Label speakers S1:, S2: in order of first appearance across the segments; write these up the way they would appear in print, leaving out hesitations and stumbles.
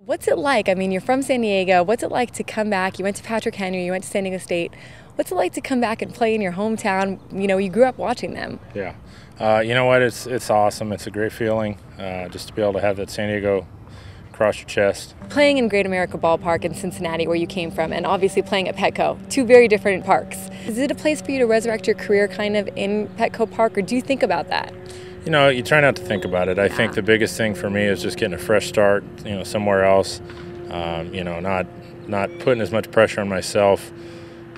S1: What's it like? I mean, you're from San Diego. What's it like to come back? You went to Patrick Henry, you went to San Diego State. What's it like to come back and play in your hometown? You know, you grew up watching them.
S2: Yeah. You know what? It's awesome. It's a great feeling just to be able to have that San Diego across your chest.
S1: Playing in Great America Ballpark in Cincinnati, where you came from, and obviously playing at Petco, two very different parks. Is it a place for you to resurrect your career kind of in Petco Park, or do you think about that?
S2: You know, you try not to think about it. I think the biggest thing for me is just getting a fresh start, you know, somewhere else. You know, not putting as much pressure on myself.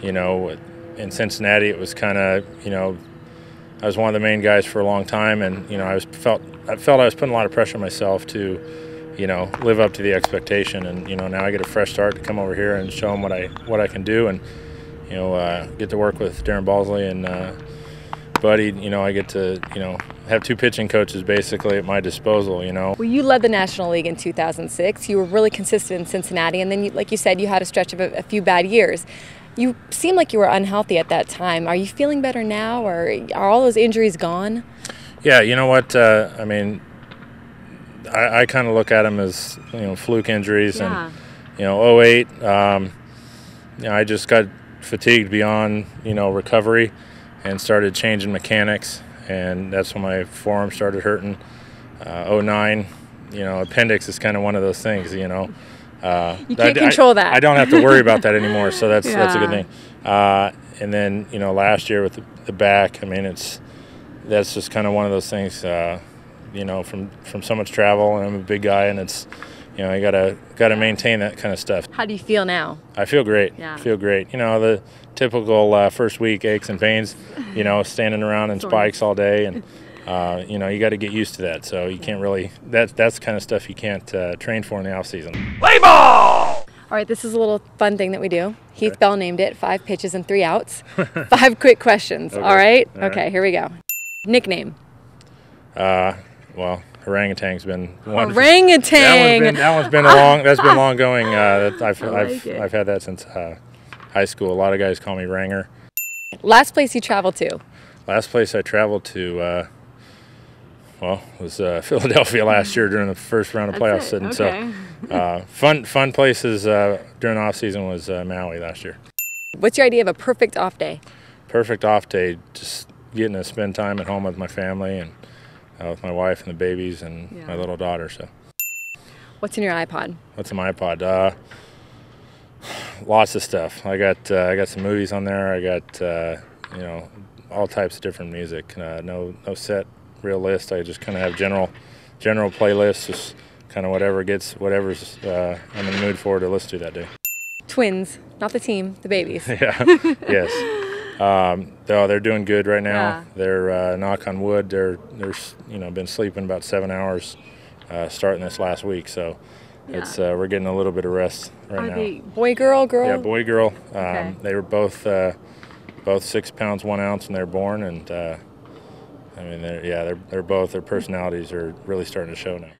S2: You know, in Cincinnati, it was kind of, you know, I was one of the main guys for a long time, and you know, I felt I was putting a lot of pressure on myself to, you know, live up to the expectation. And you know, now I get a fresh start to come over here and show them what I can do, and you know, get to work with Darren Balsley and Buddy. You know, I get to, you know, have two pitching coaches basically at my disposal. You know.
S1: Well, you led the National League in 2006. You were really consistent in Cincinnati, and then, like you said, you had a stretch of a few bad years. You seemed like you were unhealthy at that time. Are you feeling better now, or are all those injuries gone?
S2: Yeah, you know what? I mean, I kind of look at them as, you know, fluke injuries.
S1: Yeah.
S2: And you know, '08, you know, I just got fatigued beyond, you know, recovery, and started changing mechanics, and that's when my forearm started hurting. '09, you know, appendix is kind of one of those things, you know.
S1: You can't control that.
S2: I don't have to worry about that anymore, so that's
S1: Yeah.
S2: a good thing. And then, you know, last year with the back, I mean, that's just kind of one of those things. You know, from so much travel, and I'm a big guy, and it's, you know, you gotta maintain that kind of stuff.
S1: How do you feel now?
S2: I feel great.
S1: Yeah.
S2: I feel great. You know, the typical first week aches and pains. You know, standing around in spikes all day, and you know, you got to get used to that. So you can't really. That's the kind of stuff you can't train for in the off season.
S3: Play ball!
S1: All right, this is a little fun thing that we do. Heath Bell named it 5 pitches and 3 outs. 5 quick questions.
S2: Okay.
S1: All right?
S2: All right.
S1: Okay, here we go. Nickname.
S2: Well, Orangutan's been one.
S1: Orangutan.
S2: That one's been that's been long going. I've
S1: it.
S2: had that since high school. A lot of guys call me Ranger.
S1: Last place you traveled to?
S2: Last place I traveled to, well, was Philadelphia last year during the first round of playoffs. And so, fun places during the off season was Maui last year.
S1: What's your idea of a perfect off day?
S2: Perfect off day, just getting to spend time at home with my family and with my wife and the babies and my little daughter. So,
S1: what's in your iPod?
S2: what's in my iPod? Lots of stuff. I got some movies on there. I got you know, all types of different music. No set real list. I just kind of have general playlists, just kind of whatever's I'm in the mood for to listen to that day.
S1: Twins, not the team, the babies.
S2: Yeah. Yes. They're doing good right now.
S1: Yeah.
S2: They're knock on wood. They're you know, been sleeping about 7 hours starting this last week. So it's we're getting a little bit of rest right now.
S1: They boy, girl?
S2: Yeah, boy, girl.
S1: Okay.
S2: They were both 6 pounds 1 ounce when they were born, and I mean, they're both, their personalities are really starting to show now.